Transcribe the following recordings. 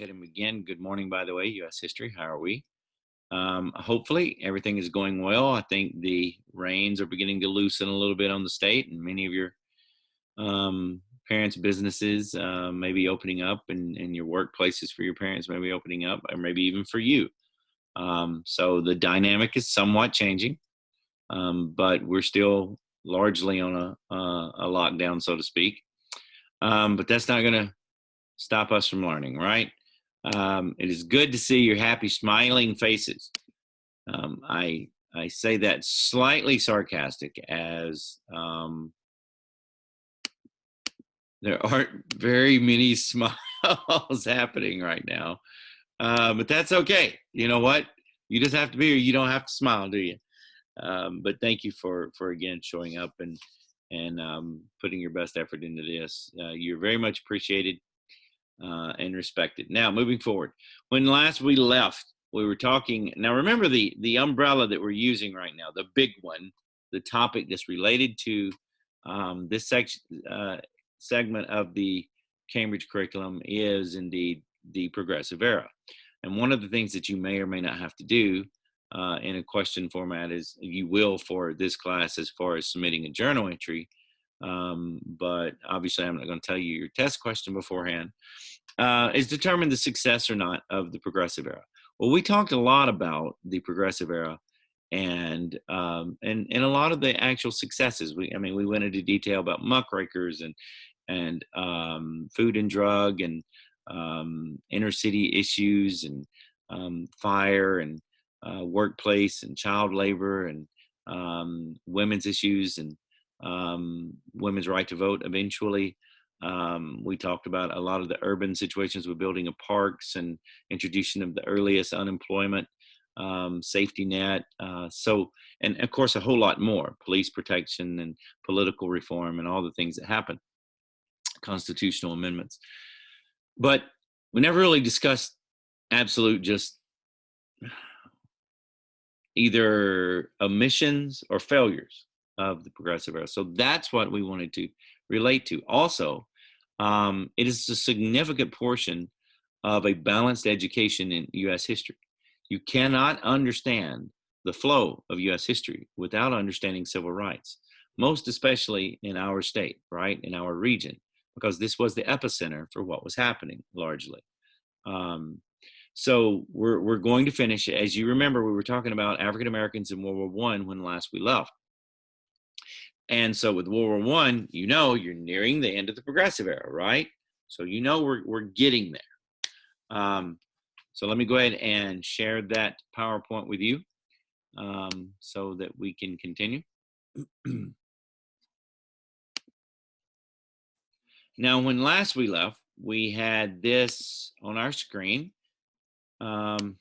ahead and begin. Good morning, by the way, U.S. history. How are we? Hopefully, everything is going well. I think the rains are beginning to loosen a little bit on the state, and many of your parents' businesses may be opening up, and your workplaces for your parents may be opening up, or maybe even for you. So the dynamic is somewhat changing, but we're still largely on a lockdown, so to speak. But that's not going to stop us from learning, right? It is good to see your happy, smiling faces. I say that slightly sarcastic, as there aren't very many smiles happening right now, but that's okay. You know what? You just have to be, or you don't have to smile, do you? But thank you for again showing up and putting your best effort into this. You're very much appreciated and respected. Now, moving forward, when last we left, we were talking. Now, remember the umbrella that we're using right now, the big one, the topic that's related to this segment of the Cambridge curriculum is indeed the progressive era. And one of the things that you may or may not have to do in a question format is you will for this class as far as submitting a journal entry. But obviously I'm not going to tell you your test question beforehand, is determine the success or not of the progressive era. Well, we talked a lot about the progressive era and a lot of the actual successes. We went into detail about muckrakers and food and drug and inner city issues and fire and workplace and child labor and women's issues and women's right to vote eventually. We talked about a lot of the urban situations with building of parks and introduction of the earliest unemployment safety net. And of course, a whole lot more, police protection and political reform and all the things that happen, constitutional amendments. But we never really discussed absolute just either omissions or failures of the progressive era. So that's what we wanted to relate to. Also, it is a significant portion of a balanced education in U.S. history. You cannot understand the flow of U.S. history without understanding civil rights, most especially in our state, right, in our region, because this was the epicenter for what was happening largely. So we're going to finish. As you remember, we were talking about African Americans in World War I when last we left. And so with World War I, you're nearing the end of the progressive era, right? So we're getting there. So let me go ahead and share that PowerPoint with you so that we can continue. Now, when last we left, we had this on our screen. And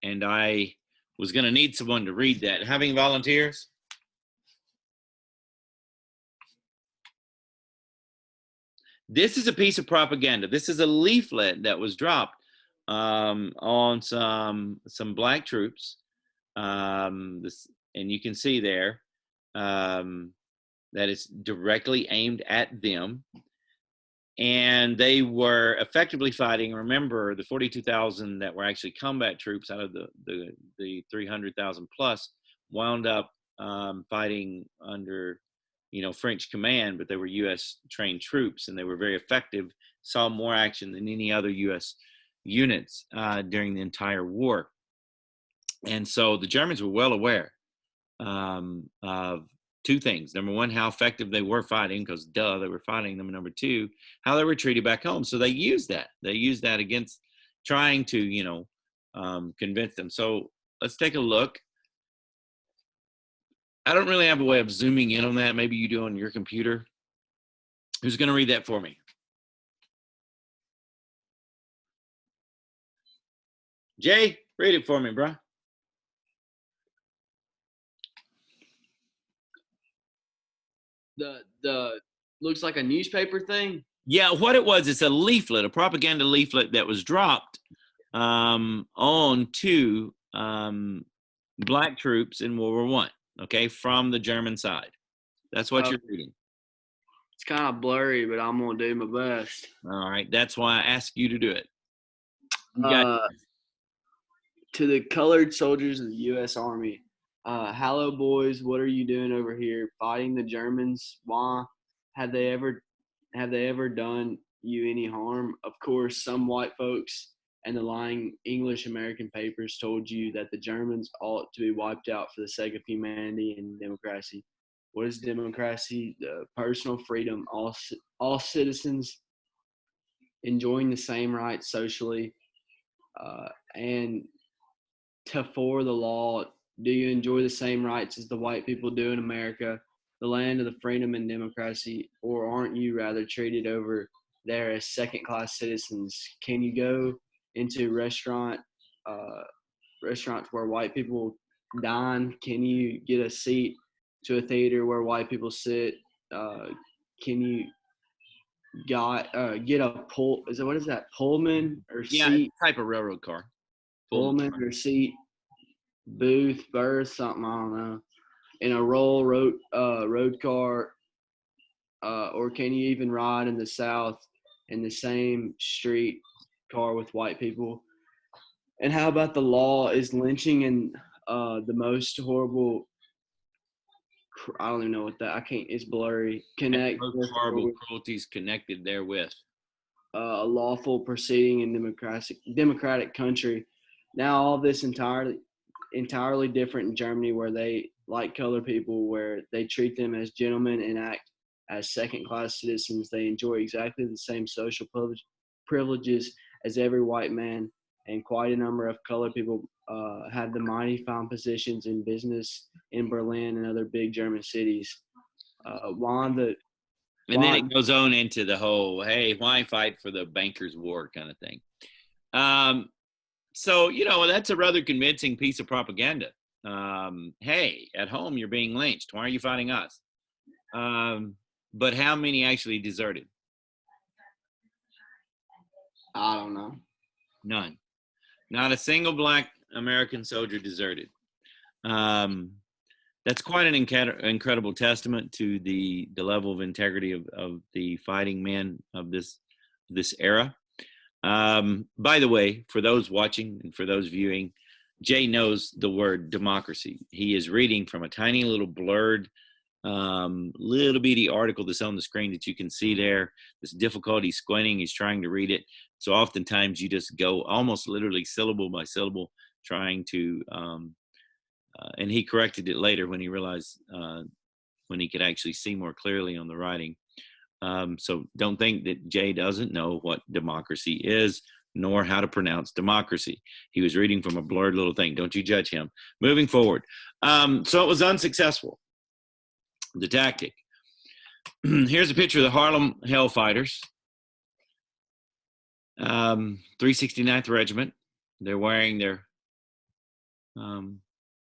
I was going to need someone to read that. Having volunteers? This is a piece of propaganda. This is a leaflet that was dropped on some black troops. And you can see there that it's directly aimed at them. And they were effectively fighting. Remember, the 42,000 that were actually combat troops out of the 300,000 plus wound up fighting under French command, but they were U.S. trained troops, and they were very effective, saw more action than any other U.S. units during the entire war. And so the Germans were well aware of two things. Number one, how effective they were fighting, because they were fighting them. And number two, how they were treated back home. So they used that. They used that against trying to, convince them. So let's take a look. I don't really have a way of zooming in on that. Maybe you do on your computer. Who's going to read that for me? Jay, read it for me, bro. The looks like a newspaper thing. Yeah, what it was, it's a leaflet, a propaganda leaflet that was dropped onto black troops in World War I. Okay, from the German side. That's what you're reading. It's kind of blurry, but I'm gonna do my best. All right. That's why I asked you to do it. You got Uh, to the colored soldiers of the U.S. Army, hello, boys. What are you doing over here, fighting the Germans? Why? Have they ever have they ever done you any harm? Of course, some white folks and the lying English American papers told you that the Germans ought to be wiped out for the sake of humanity and democracy. What is democracy? Personal freedom. All citizens enjoying the same rights socially, and to for the law. Do you enjoy the same rights as the white people do in America, the land of the freedom and democracy, or aren't you rather treated over there as second-class citizens? Can you go into uh, restaurants where white people dine? Can you get a seat to a theater where white people sit? Can you get a pull? What is that? Pullman or yeah, it's seat? a type of railroad car. Pullman or seat? Booth, berth, something, I don't know, in a road car, or can you even ride in the South in the same street car with white people? And how about the law? Is lynching and the most horrible? I don't even know what that. I can't. It's blurry. And Connect most with horrible cruelties connected therewith. a lawful proceeding in democratic country. Now all this entirely different in Germany, where they like colored people, where they treat them as gentlemen and act as second class citizens. They enjoy exactly the same social privileges as every white man, and quite a number of colored people have the mighty fine positions in business in Berlin and other big German cities. Juan, And then it goes on into the whole, hey, why fight for the bankers' war kind of thing. So, that's a rather convincing piece of propaganda. Hey, at home, you're being lynched. Why are you fighting us? But how many actually deserted? I don't know. None. Not a single black American soldier deserted. That's quite an incredible testament to the level of integrity of the fighting men of this era. By the way, for those watching and for those viewing, Jay knows the word democracy. He is reading from a tiny little blurred little bitty article that's on the screen that you can see there. This difficulty squinting, he's trying to read it. So oftentimes you just go almost literally syllable by syllable trying to and he corrected it later when he realized when he could actually see more clearly on the writing. So don't think that Jay doesn't know what democracy is, nor how to pronounce democracy. He was reading from a blurred little thing. Don't you judge him. Moving forward. So it was unsuccessful, the tactic. Here's a picture of the Harlem Hellfighters, 369th Regiment. They're wearing their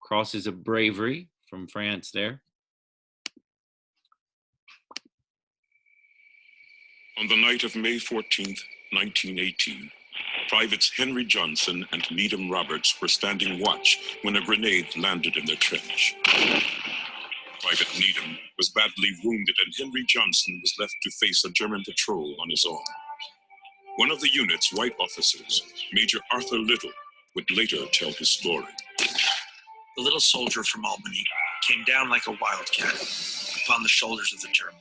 crosses of bravery from France there. On the night of May 14th, 1918, Privates Henry Johnson and Needham Roberts were standing watch when a grenade landed in their trench. Private Needham was badly wounded and Henry Johnson was left to face a German patrol on his own. One of the unit's white officers, Major Arthur Little, would later tell his story. The little soldier from Albany came down like a wildcat upon the shoulders of the German.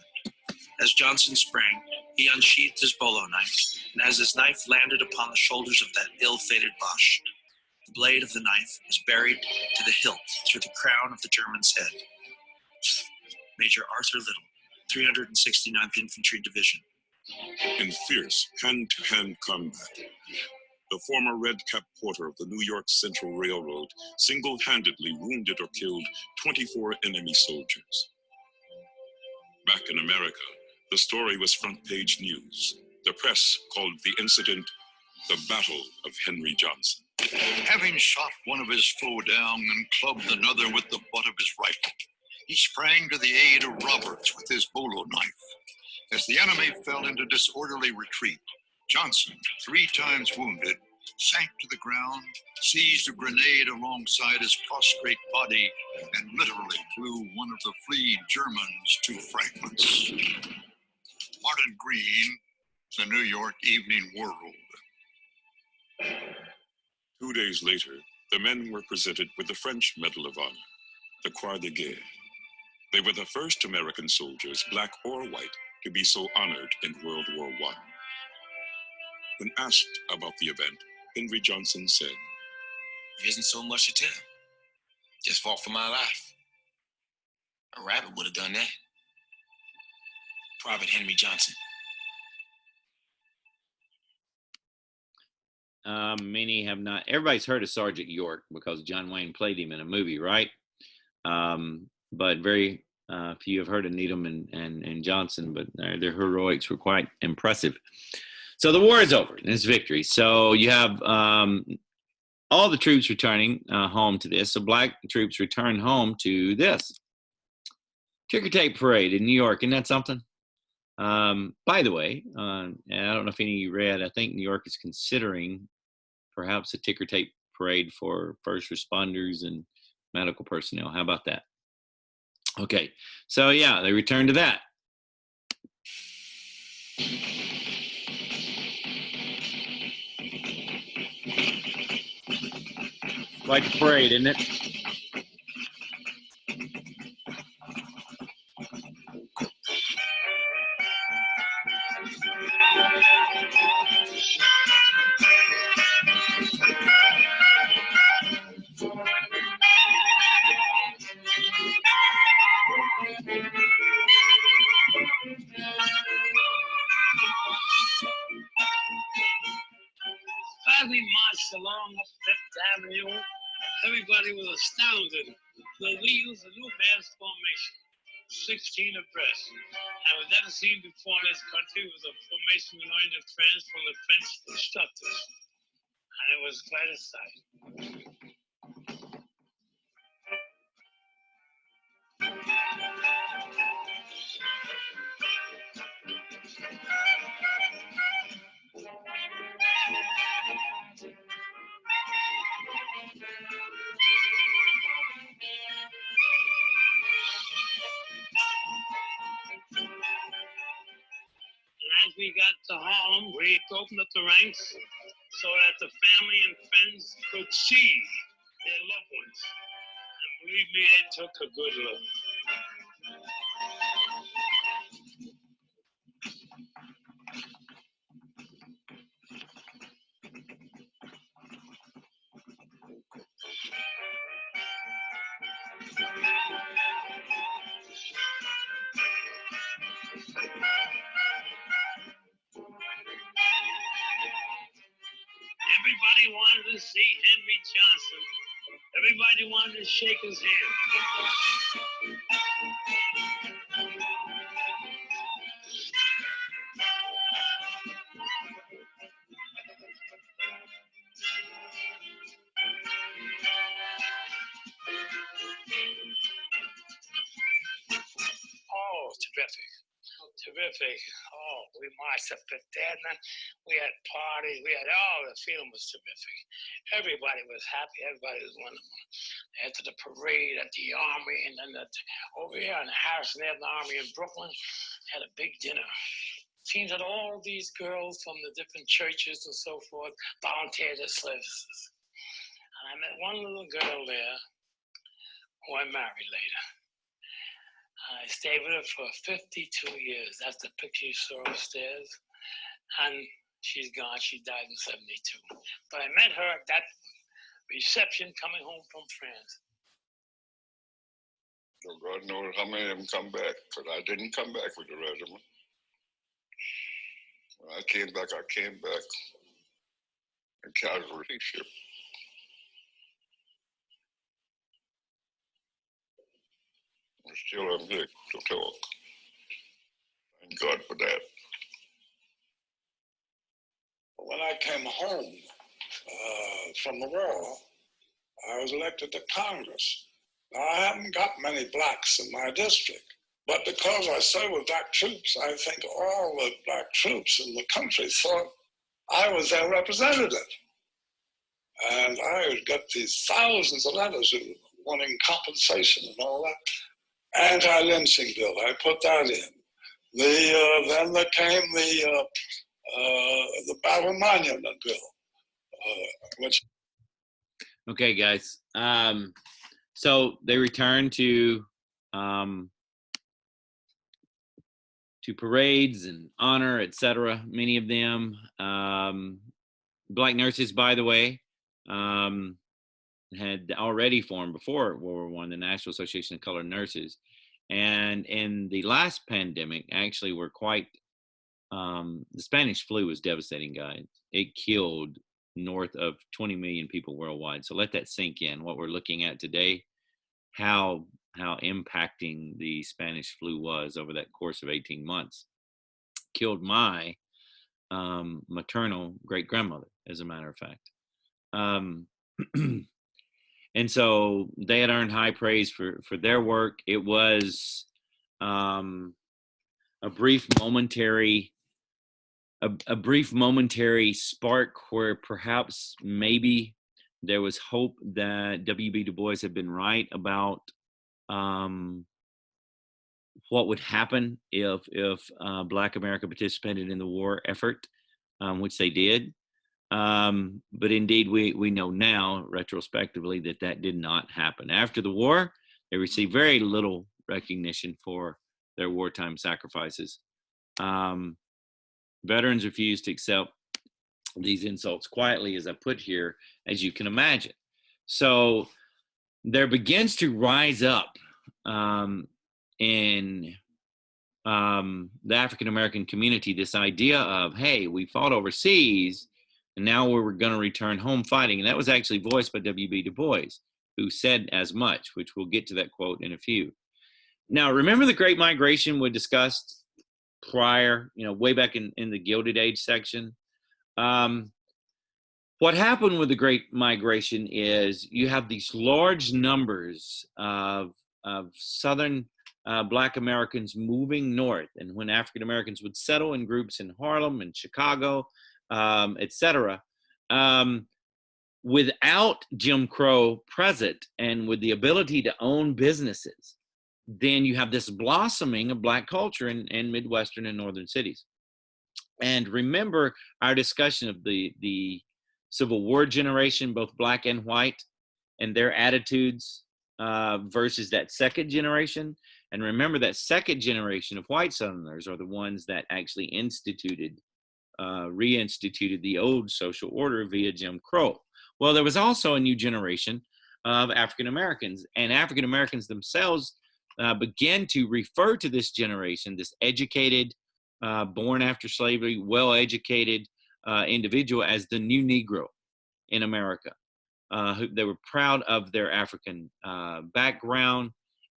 As Johnson sprang, he unsheathed his bolo knife, and as his knife landed upon the shoulders of that ill-fated Boche, the blade of the knife was buried to the hilt through the crown of the German's head. Major Arthur Little, 369th Infantry Division. In fierce hand-to-hand combat, the former red-cap porter of the New York Central Railroad single-handedly wounded or killed 24 enemy soldiers. Back in America, the story was front-page news. The press called the incident the Battle of Henry Johnson. Having shot one of his foe down and clubbed another with the butt of his rifle, he sprang to the aid of Roberts with his bolo knife. As the enemy fell into disorderly retreat, Johnson, 3 times wounded, sank to the ground, seized a grenade alongside his prostrate body, and literally blew one of the fleeing Germans to fragments. Martin Green, the New York Evening World. 2 days later, the men were presented with the French Medal of Honor, the Croix de Guerre. They were the first American soldiers, black or white, to be so honored in World War I. When asked about the event, Henry Johnson said, "There isn't so much to tell. Just fought for my life. A rabbit would have done that." Private Henry Johnson. Many have not. Everybody's heard of Sergeant York because John Wayne played him in a movie, right? But very few have heard of Needham and Johnson, but their heroics were quite impressive. So the war is over, and it's victory. So you have all the troops returning home to this. So black troops return home to this ticker tape parade in New York. Isn't that something? By the way, and I don't know if any of you read, I think New York is considering perhaps a ticker tape parade for first responders and medical personnel. How about that? Okay, so yeah, they return to that. Quite the parade, isn't it? As we marched along up Fifth Avenue, everybody was astounded that we used a new mass formation, 16 abreast. And we've never seen before in this country was a formation we learned in France from the French instructors. And it was quite a sight. As we got to Harlem, we opened up the ranks so that the family and friends could see their loved ones. And believe me, they took a good look. Everybody wanted to see Henry Johnson. Everybody wanted to shake his hand. Oh, terrific. Terrific. Oh, we marched up Fifth Avenue. We had parties. We had, the feeling was terrific. Everybody was happy. Everybody was wonderful. After the parade at the Army, and then over here in Harrison Avenue Army in Brooklyn, had a big dinner. Seems that all these girls from the different churches and so forth volunteered their services. And I met one little girl there who I married later. I stayed with her for 52 years. That's the picture you saw upstairs. And she's gone. She died in 72. But I met her at that reception coming home from France. So God knows how many of them come back, because I didn't come back with the regiment. When I came back in casualty ship. I still am here to talk. Thank God for that. When I came home from the war, I was elected to Congress. Now, I haven't got many blacks in my district, but because I served with black troops, I think all the black troops in the country thought I was their representative. And I would get these thousands of letters wanting compensation and all that. Anti-lynching bill, I put that in. Then there came the Battle Monument Bill, which. Okay, guys. So they returned to parades and honor, etc. Many of them. Black nurses, by the way, had already formed before World War I, the National Association of Colored Nurses. And in the last pandemic, actually, were quite, the Spanish flu was devastating, guys. It killed north of 20 million people worldwide. So let that sink in. What we're looking at today, how impacting the Spanish flu was over that course of 18 months. Killed my maternal great-grandmother, as a matter of fact. And so they had earned high praise for their work. It was a brief momentary spark where perhaps maybe there was hope that W.B. Du Bois had been right about what would happen if Black America participated in the war effort, which they did. But indeed, we know now, retrospectively, that did not happen. After the war, they received very little recognition for their wartime sacrifices. Veterans refused to accept these insults quietly, as I put here, as you can imagine. So there begins to rise up in the African-American community this idea of, hey, we fought overseas, and now we're going to return home fighting. And that was actually voiced by W.B. Du Bois, who said as much, which we'll get to that quote in a few. Now, remember the Great Migration we discussed prior, way back in the Gilded Age section? What happened with the Great Migration is you have these large numbers of Southern Black Americans moving north. And when African Americans would settle in groups in Harlem and Chicago, etc., without Jim Crow present and with the ability to own businesses, then you have this blossoming of Black culture in Midwestern and Northern cities. And remember our discussion of the Civil War generation, both Black and white, and their attitudes versus that second generation. And remember that second generation of white Southerners are the ones that actually reinstituted the old social order via Jim Crow. Well, there was also a new generation of African Americans, and African Americans themselves began to refer to this generation, this educated, born after slavery, well-educated individual, as the new Negro in America. They were proud of their African background,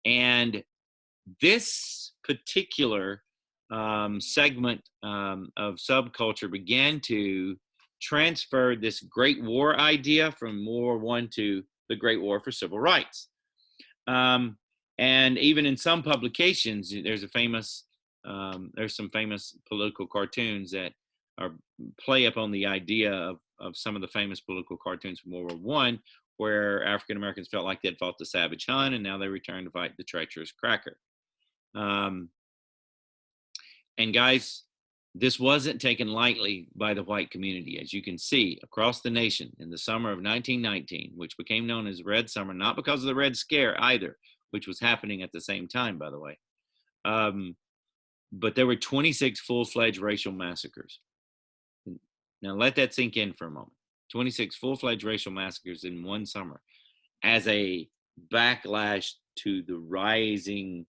and this particular segment of subculture began to transfer this Great War idea from World War I to the Great War for Civil Rights. And even in some publications, there's some famous political cartoons that play up on the idea of some of the famous political cartoons from World War I, where African Americans felt like they'd fought the savage Hun, and now they returned to fight the treacherous Cracker. And guys, this wasn't taken lightly by the white community. As you can see, across the nation in the summer of 1919, which became known as Red Summer, not because of the Red Scare either, which was happening at the same time, by the way. But there were 26 full-fledged racial massacres. Now let that sink in for a moment. 26 full-fledged racial massacres in one summer as a backlash to the rising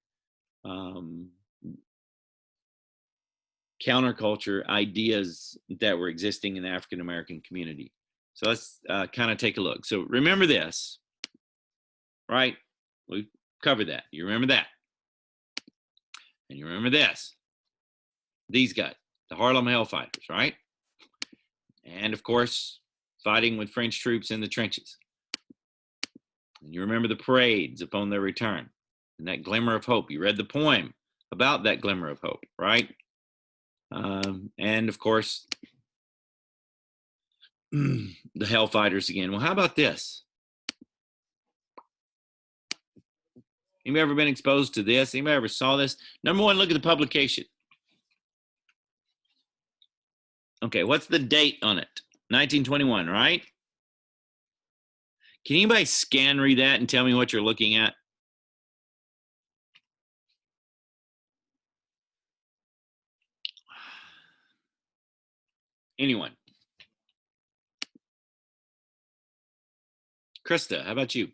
counterculture ideas that were existing in the African American community. So let's kind of take a look. So remember this, right? We covered that. You remember that. And you remember this. These guys, the Harlem Hellfighters, right? And of course, fighting with French troops in the trenches. And you remember the parades upon their return and that glimmer of hope. You read the poem about that glimmer of hope, right? And of course, the Hellfighters again. Well, how about this? Anybody ever been exposed to this? Anybody ever saw this? Number one, look at the publication. Okay, what's the date on it? 1921, right? Can anybody scan read that and tell me what you're looking at? Anyone? Krista, how about you?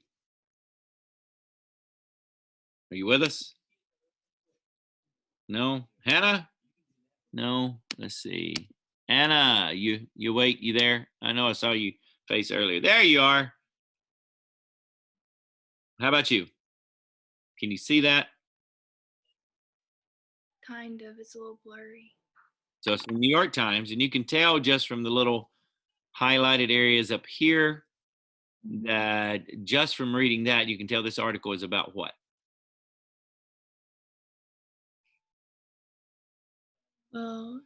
Are you with us? No? Hannah? No? Let's see. Anna, you awake? You there? I know I saw you face earlier. There you are. How about you? Can you see that? Kind of. It's a little blurry. So it's the New York Times, and you can tell just from the little highlighted areas up here that just from reading that, you can tell this article is about what? Well,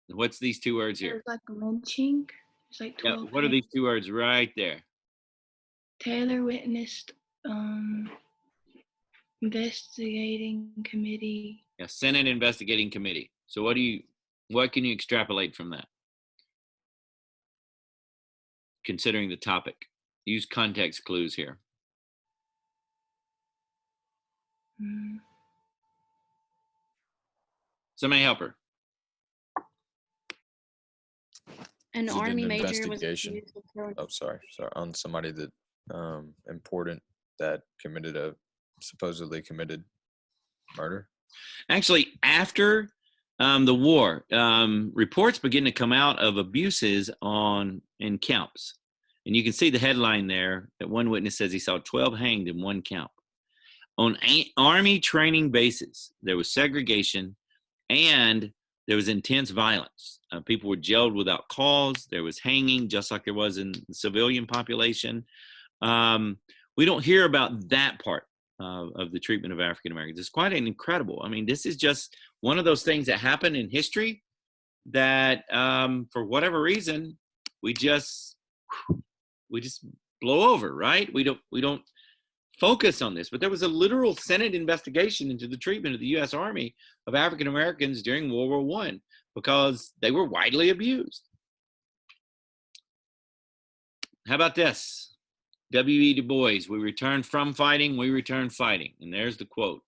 What's these two words here? there's like lynching. There's like 12. Yeah, what are these two words right there? Taylor witnessed investigating committee. Yeah, Senate investigating committee. So what can you extrapolate from that? Considering the topic. Use context clues here. Somebody help her. An Is it army an major was investigation? accused of killing. Oh, sorry, on somebody that important that supposedly committed murder. Actually, after the war, reports begin to come out of abuses in camps. And you can see the headline there that one witness says he saw 12 hanged in one camp. On army training bases, there was segregation and there was intense violence. People were jailed without cause. There was hanging, just like there was in the civilian population. We don't hear about that part of the treatment of African Americans. It's quite incredible. I mean, this is just one of those things that happened in history that, for whatever reason, we just blow over, right? We don't focus on this. But there was a literal Senate investigation into the treatment of the U.S. Army of African Americans during World War I because they were widely abused. How about this? W.E. Du Bois, we return from fighting, we return fighting. And there's the quote.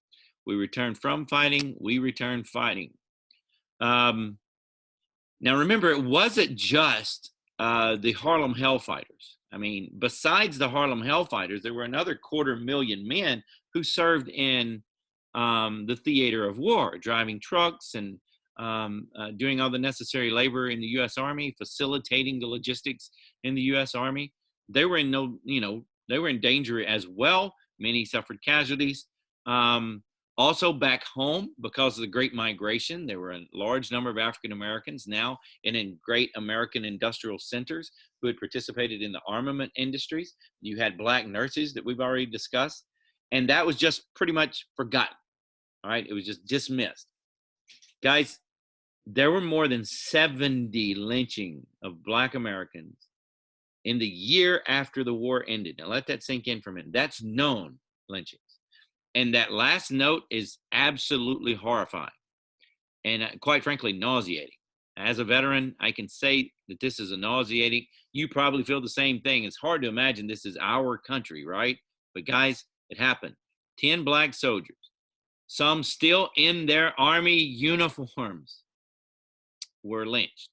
We return from fighting, we return fighting. Now remember, it wasn't just the Harlem Hellfighters. I mean, besides the Harlem Hellfighters, there were another 250,000 men who served in the theater of war, driving trucks and doing all the necessary labor in the U.S. Army, facilitating the logistics in the U.S. Army. They were they were in danger as well. Many suffered casualties. Also back home, because of the Great Migration, there were a large number of African Americans now in great American industrial centers who had participated in the armament industries. You had black nurses that we've already discussed, and that was just pretty much forgotten. All right, it was just dismissed. Guys, there were more than 70 lynchings of black Americans in the year after the war ended. Now let that sink in for a minute. That's known lynchings. And that last note is absolutely horrifying and quite frankly, nauseating. As a veteran, I can say that this is a nauseating. You probably feel the same thing. It's hard to imagine this is our country, right? But guys, it happened. 10 black soldiers, some still in their army uniforms, were lynched.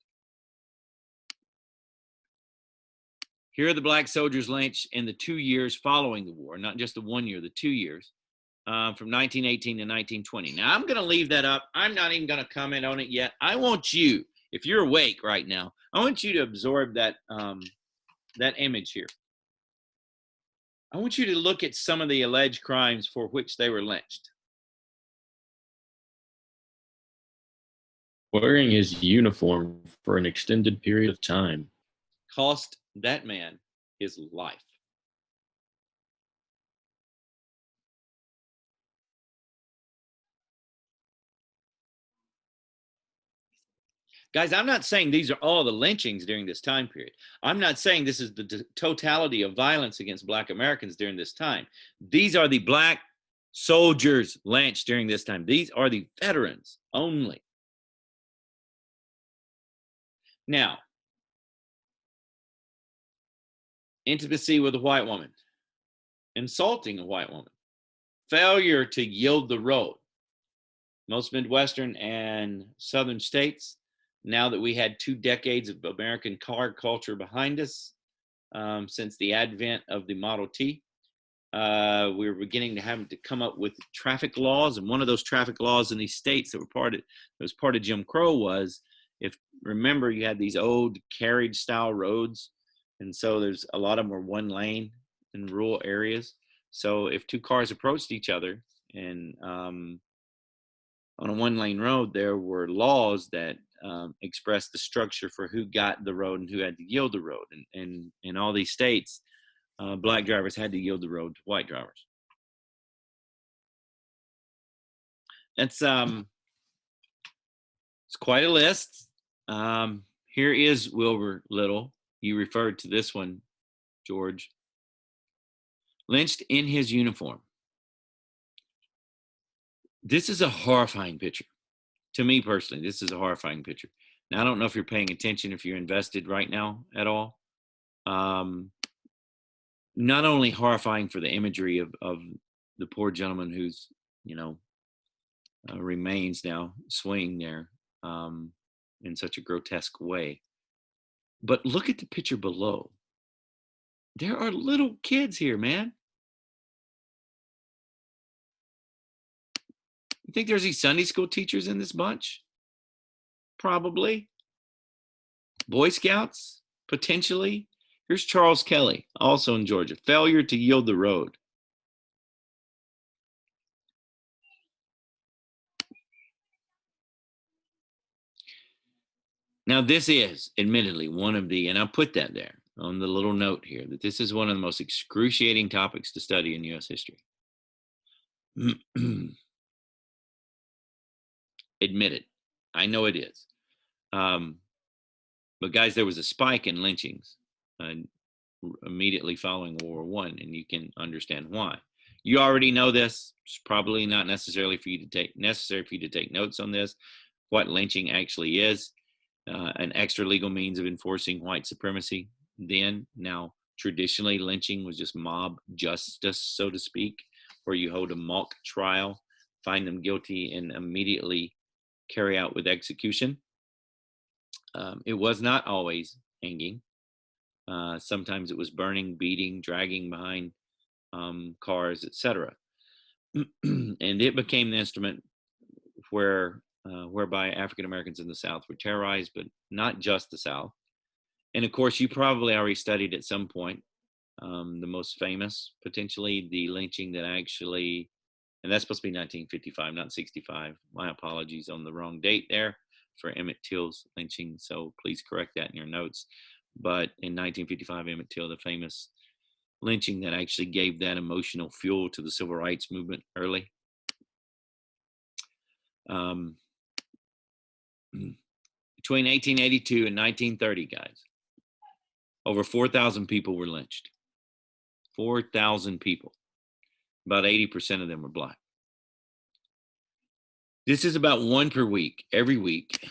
Here are the black soldiers lynched in the 2 years following the war, not just the 1 year, the 2 years. From 1918 to 1920. Now, I'm going to leave that up. I'm not even going to comment on it yet. I want you, if you're awake right now, I want you to absorb that, that image here. I want you to look at some of the alleged crimes for which they were lynched. Wearing his uniform for an extended period of time Cost that man his life. Guys, I'm not saying these are all the lynchings during this time period. I'm not saying this is the totality of violence against black Americans during this time. These are the black soldiers lynched during this time. These are the veterans only. Now, intimacy with a white woman, insulting a white woman, failure to yield the road. Most Midwestern and Southern states, now that we had 2 decades of American car culture behind us, since the advent of the Model T, we were beginning to have to come up with traffic laws. And one of those traffic laws in these states that was part of Jim Crow was, if remember, you had these old carriage style roads. And so there's a lot of them were 1 lane in rural areas. So if 2 cars approached each other and on a 1 lane road, there were laws that expressed the structure for who got the road and who had to yield the road. And in all these states, black drivers had to yield the road to white drivers. It's quite a list. Here is Wilbur Little. You referred to this one, George. Lynched in his uniform. This is a horrifying picture. To me personally, this is a horrifying picture. Now, I don't know if you're paying attention, if you're invested right now at all. Not only horrifying for the imagery of the poor gentleman who's, remains now swinging there in such a grotesque way, but look at the picture below. There are little kids here, man. You think there's these Sunday school teachers in this bunch? Probably. Boy Scouts, potentially. Here's Charles Kelly, also in Georgia. Failure to yield the road. Now, this is admittedly one of the, and I'll put that there on the little note here, that this is one of the most excruciating topics to study in U.S. history. Admitted. I know it is. But guys, there was a spike in lynchings immediately following World War I, and you can understand why. You already know this. It's probably not necessary for you to take notes on this. What lynching actually is, an extra legal means of enforcing white supremacy. Now, traditionally, lynching was just mob justice, so to speak, where you hold a mock trial, find them guilty, and immediately carry out with execution. It was not always hanging. Sometimes it was burning, beating, dragging behind cars, etc. And it became the instrument whereby African Americans in the South were terrorized, but not just the South. And of course, you probably already studied at some point the most famous, potentially, the lynching that actually, and that's supposed to be 1955, not 65. My apologies on the wrong date there for Emmett Till's lynching, so please correct that in your notes. But in 1955, Emmett Till, the famous lynching that actually gave that emotional fuel to the civil rights movement early. Between 1882 and 1930, guys, over 4,000 people were lynched. 4,000 people. About 80% of them were black. This is about 1 per week, every week.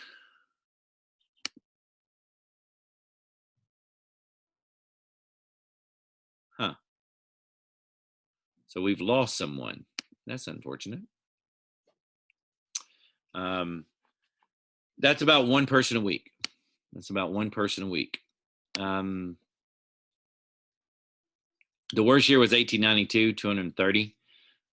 Huh. So we've lost someone. That's unfortunate. That's about 1 person a week. That's about 1 person a week. The worst year was 1892, 230.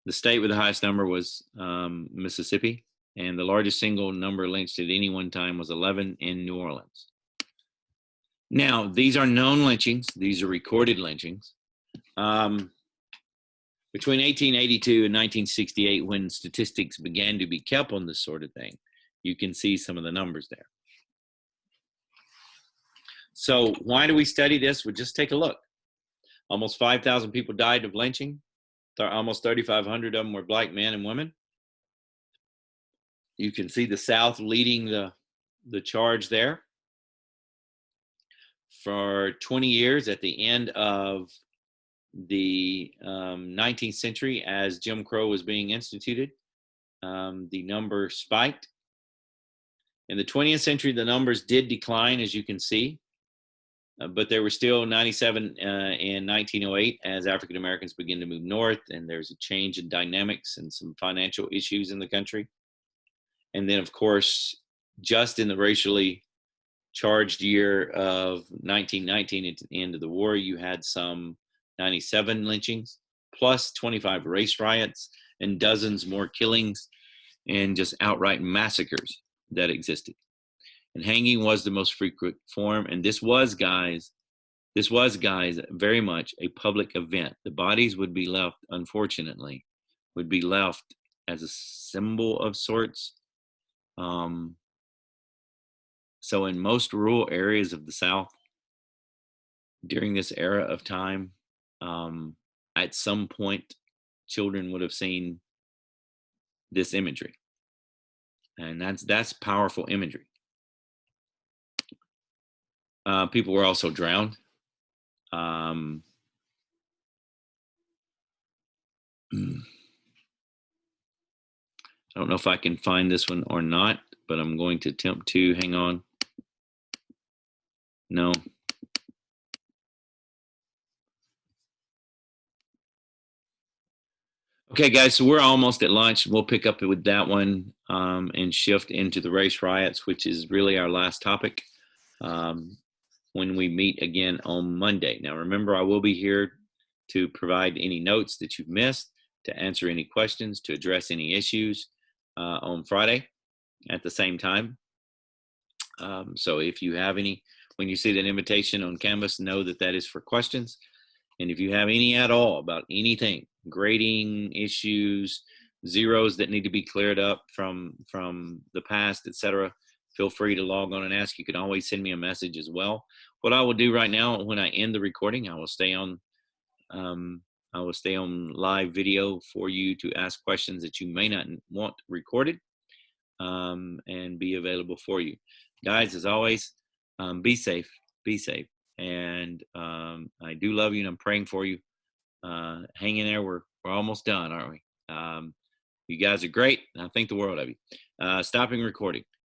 The state with the highest number was Mississippi, and the largest single number lynched at any one time was 11 in New Orleans. Now, these are known lynchings. These are recorded lynchings. Between 1882 and 1968, when statistics began to be kept on this sort of thing, you can see some of the numbers there. So why do we study this? Well, just take a look. Almost 5,000 people died of lynching. Almost 3,500 of them were black men and women. You can see the South leading the charge there. For 20 years, at the end of the 19th century, as Jim Crow was being instituted, the number spiked. In the 20th century, the numbers did decline, as you can see, but there were still 97 in 1908 as African Americans began to move north, and there's a change in dynamics and some financial issues in the country. And then, of course, just in the racially charged year of 1919 at the end of the war, you had some 97 lynchings, plus 25 race riots and dozens more killings and just outright massacres that existed. And hanging was the most frequent form. And this was, guys, very much a public event. The bodies would be left, unfortunately, would be left as a symbol of sorts. So in most rural areas of the South, during this era of time, at some point, children would have seen this imagery. And that's powerful imagery. People were also drowned. I don't know if I can find this one or not, but I'm going to attempt to. Hang on. No. Okay, guys, so we're almost at lunch. We'll pick up with that one and shift into the race riots, which is really our last topic, when we meet again on Monday. Now, remember, I will be here to provide any notes that you've missed, to answer any questions, to address any issues on Friday at the same time. So if you have any, when you see that invitation on Canvas, know that that is for questions. And if you have any at all about anything, grading issues, zeros that need to be cleared up from the past, etc., feel free to log on and ask. You can always send me a message as well. What I will do right now, when I end the recording, I will stay on live video for you to ask questions that you may not want recorded, and be available for you. Guys, as always, be safe, and I do love you, and I'm praying for you. Hang in there. We're almost done, aren't we? You guys are great, and I think the world of you. Stopping recording.